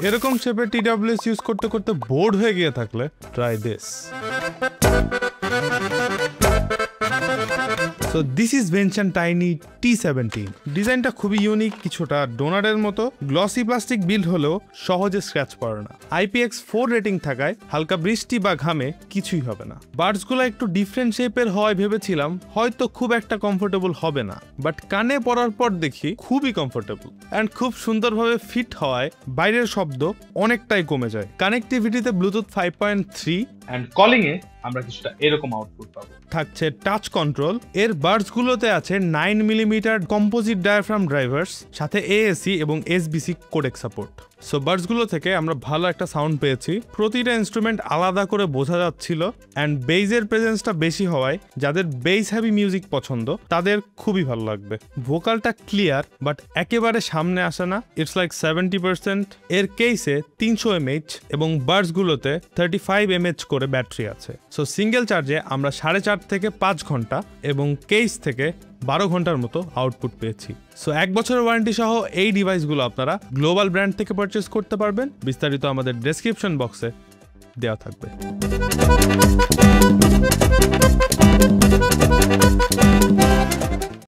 এরকম শেপের TWS use করতে করতে বোর্ড হয়ে গিয়ে থাকলে try this. So this is Vention Tiny T17. ডিজাইনটা খুবই ইউনিক, কিছুটা ডোনারের মতো। গ্লসি প্লাস্টিক বিল্ড হলেও সহজে স্ক্র্যাচ পড়ে না। IPX4 রেটিং থাকায় হালকা বৃষ্টি বা ঘামে কিছুই হবে না। বার্ডসগুলো একটু ডিফারেন্ট শেপের হয় ভেবেছিলাম হয়তো খুব একটা কমফোর্টেবল হবে না, বাট কানে পরার পর দেখি খুবই কমফোর্টেবল অ্যান্ড খুব সুন্দরভাবে ফিট হওয়ায় বাইরের শব্দ অনেকটাই কমে যায়। কানেক্টিভিটিতে ব্লুটুথ 5.3 অ্যান্ড কলিং এ আমরা কিছুটা এরকম আউটপুট পাবো। থাকছে টাচ কন্ট্রোল। এর বার্ডসগুলোতে আছে 9mm কম্পোজিট ডায়াফ্রাম ড্রাইভার্স, সাথে AAC এবং SBC কোডেক সাপোর্ট। সো বার্ডসগুলো থেকে আমরা ভালো একটা সাউন্ড পেয়েছি। প্রতিটা ইনস্ট্রুমেন্ট আলাদা করে বোঝা যাচ্ছিল অ্যান্ড বেইজের প্রেজেন্সটা বেশি হওয়ায় যাদের বেইজ হ্যাভি মিউজিক পছন্দ তাদের খুবই ভালো লাগবে। ভোকালটা ক্লিয়ার বাট একেবারে সামনে আসে না, ইটস লাইক 70%। এর কেসে 300 mAh এবং বার্ডসগুলোতে 35 mAh করে ব্যাটারি আছে। সো সিঙ্গেল চার্জে আমরা 4.5 থেকে 5 ঘন্টা এবং কেস থেকে 12 ঘন্টার মতো আউটপুট পেয়েছি। সো 1 বছরের ওয়ারেন্টি সহ এই ডিভাইসগুলো আপনারা গ্লোবাল ব্র্যান্ড থেকে পারচেজ করতে পারবেন। বিস্তারিত আমাদের ডেসক্রিপশন বক্সে দেওয়া থাকবে।